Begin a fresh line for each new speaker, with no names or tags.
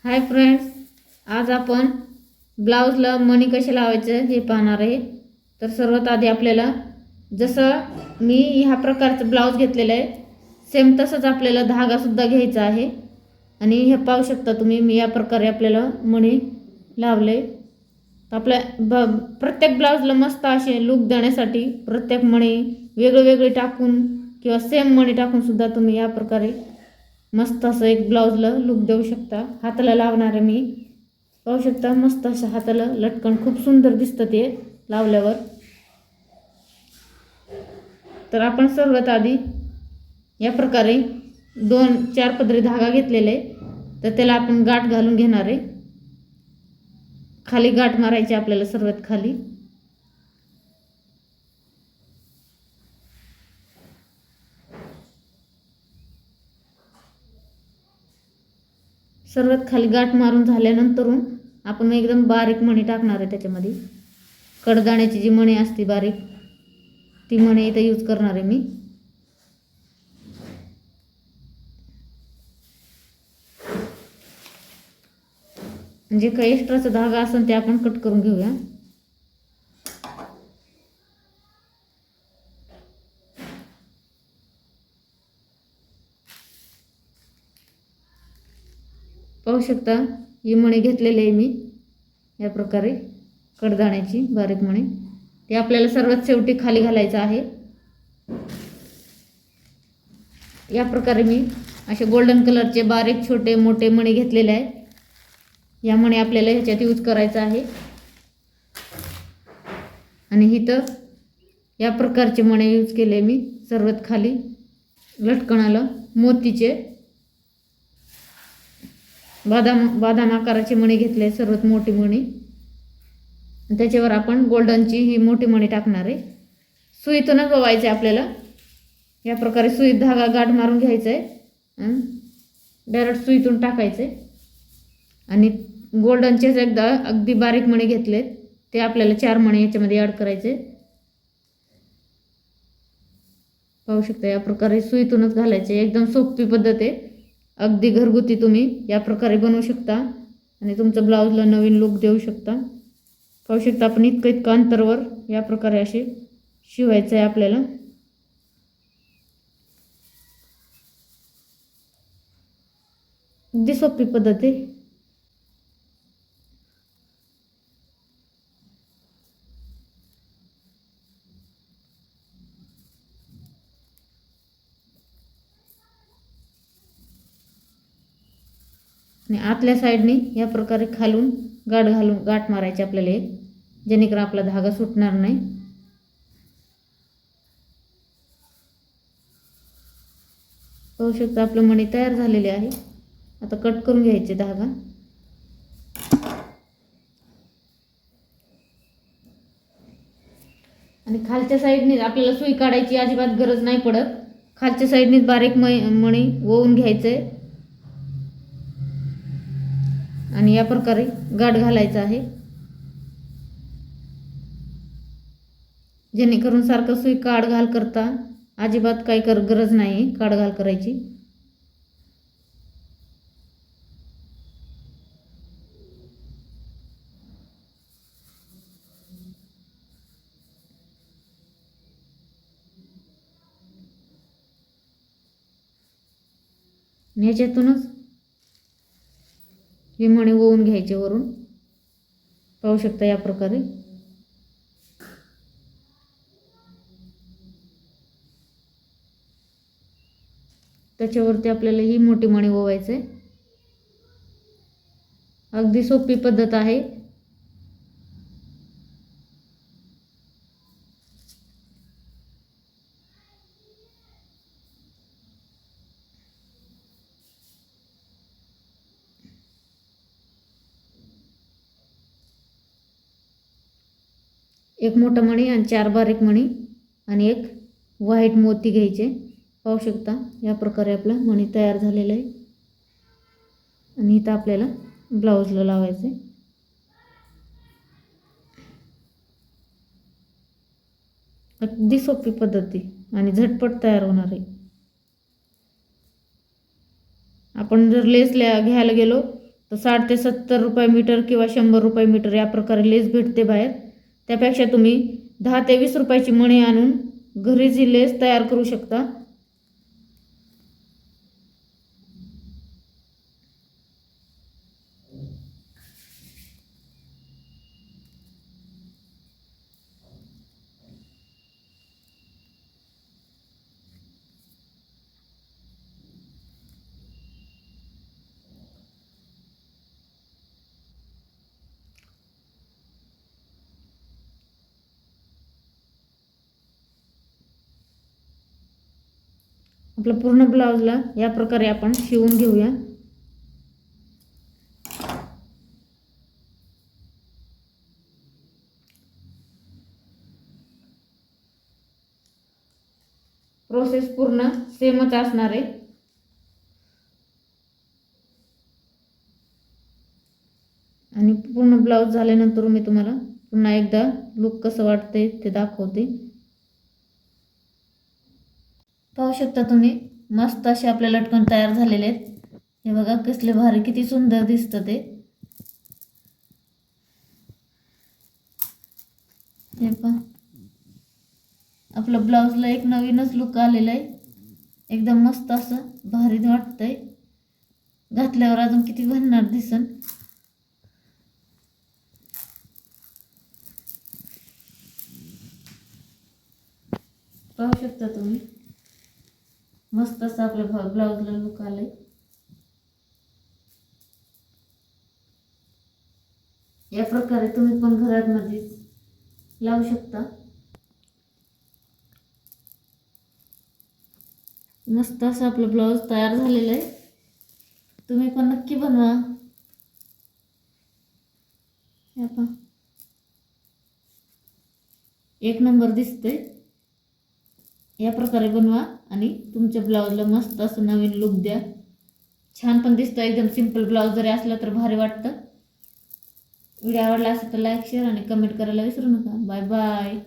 Hi friends, आज आपण ब्लाउजला मणी कसे लावायचे हे पाहणार आहे। तर सर्वात आधी आपल्याला जसं मी ह्या प्रकारचं ब्लाउज घेतलेलं आहे सेम तसंच आपल्याला धागा सुद्धा घ्यायचा आहे। आणि हे पाहू शकता तुम्ही, मी या प्रकारे आपल्याला मणी लावले। आपल्या प्रत्येक ब्लाउजला मस्त असे लुक देण्यासाठी प्रत्येक मणी वेगवेगळे टाकून किंवा सेम मणी टाकून सुद्धा तुम्ही या प्रकारे मस्त असं एक ब्लाउजला लुक देऊ शकता। हाताला लावणारे मी पाहू शकता, मस्त असं हाताला लटकन खूप सुंदर दिसतं ते लावल्यावर। तर आपण सर्वात आधी या प्रकारे 2-4 पदरी धागा घेतलेले, तर त्याला आपण गाठ घालून घेणार आहे। खाली गाठ मारायची आपल्याला सर्वात खाली। सर्वात खाली गाठ मारून झाल्यानंतर आपण एकदम बारीक मणी टाकणार आहे त्याच्यामध्ये। कडदाण्याची जी मणी असते बारीक ती मणी इथे यूज करणार आहे मी। जे काही एक्स्ट्राचा धागा असेल ते आपण कट करून घेऊया। पाहू शकता ही मणी घेतलेली आहे मी या प्रकारे, कडदाण्याची बारीक मणी। ते आपल्याला सर्वात शेवटी खाली घालायचं आहे। या प्रकारे मी असे गोल्डन कलरचे बारीक छोटे मोठे मणी घेतलेले आहेत। या मणी आपल्याला ह्याच्यात यूज करायचा आहे। आणि इथं या प्रकारचे मणी यूज केले मी सर्वात खाली लटकणाला मोतीचे बादाम आकाराची मणी घेतले, सर्वात मोठी मणी। त्याच्यावर आपण गोल्डनची ही मोठी मणी टाकणार आहे। सुईतूनच ओवायचे आपल्याला। या प्रकारे सुईत धागा गाठ मारून घ्यायचा आहे, डायरेक्ट सुईतून टाकायचे। आणि गोल्डनचेच एकदा अगदी बारीक मणी घेतलेत, ते आपल्याला 4 मणी याच्यामध्ये ॲड करायचे। पाहू शकता या प्रकारे सुईतूनच घालायचे। एकदम सोपी पद्धत आहे, अगदी घरगुती तुम्ही या प्रकारे बनवू शकता आणि तुमच्या ब्लाउजला नवीन लुक देऊ शकता। पाहू शकता आपण इतकं अंतरावर या प्रकारे असे शिवायचं आहे आपल्याला। अगदी सोपी पद्धत आहे। आणि आतल्या साईडने या प्रकारे खालून गाठ मारायची आपल्याला एक, जेणेकरून आपला धागा सुटणार नाही। पाहू शकता आपलं मणी तयार झालेले आहे। आता कट करून घ्यायचे धागा। आणि खालच्या साईडने आपल्याला सुई काढायची अजिबात गरज नाही पडत। खालच्या साईडने बारीक मणी ओवून घ्यायचे आणि या प्रकारे गाठ घालायचा आहे, जेणेकरून सारखं सुई काढ घाल करता अजिबात काही गरज नाही काढ घाल करायची। ह्याच्यातूनच ही मणी ओवून घ्यायचे वरून। पाहू शकता या प्रकारे। त्याच्यावरती आपल्याला ही मोठी मणी ओवायचे। अगदी सोपी पद्धत आहे। एक मोठा मणी आणि 4 बारीक मणी आणि एक व्हाईट मोती घ्यायचे। पाहू शकता या प्रकारे आपला मणी तयार झालेला आहे। आणि इथं आपल्याला ब्लाउजला लावायचे। अगदी सोपी पद्धती आणि झटपट तयार होणार आहे। आपण जर लेस घ्यायला गेलो तर 60 ते 70 रुपये मीटर किंवा 100 रुपये मीटर या प्रकारे लेस भेटते बाहेर. त्यापेक्षा तुम्ही 10 ते 20 रुपयाची मणी आणून घरीच ही लेस तयार करू शकता. आपल्या पूर्ण ब्लाउजला या प्रकारे आपण शिवून घेऊया. प्रोसेस पूर्ण सेमच असणार आहे. आणि पूर्ण ब्लाउज झाल्यानंतर मी तुम्हाला पुन्हा एकदा लुक कसं वाटतंय ते दाखवते. पाहू शकता तुम्ही, मस्त असे आपले लटकन तयार झालेले आहेत. हे बघा कसले भारी, किती सुंदर दिसतं ते. हे पहा, आपलं ब्लाउजला एक नवीनच लुक आलेला आहे. एकदम मस्त असं भारी वाटतंय. घातल्यावर अजून किती भन्नाट दिसन. पाहू शकता तुम्ही, मस्त असं आपल्या ब्लाउजला लुक आलंय. या प्रकारे तुम्ही पण घरामध्ये लावू शकता. मस्त असं आपलं ब्लाउज तयार झालेलं आहे. तुम्ही पण नक्की बनवा. हे पहा, एक नंबर दिसतंय. या प्रकारे बनवा आणि तुमच्या ब्लाउजला मस्त असं नवीन लुक द्या. छान पण दिसतं. एकदम सिंपल ब्लाउज जरी असला तर भारी वाटतं. व्हिडिओ आवडला असेल तर लाईक, शेअर आणि कमेंट करायला विसरू नका. Bye bye.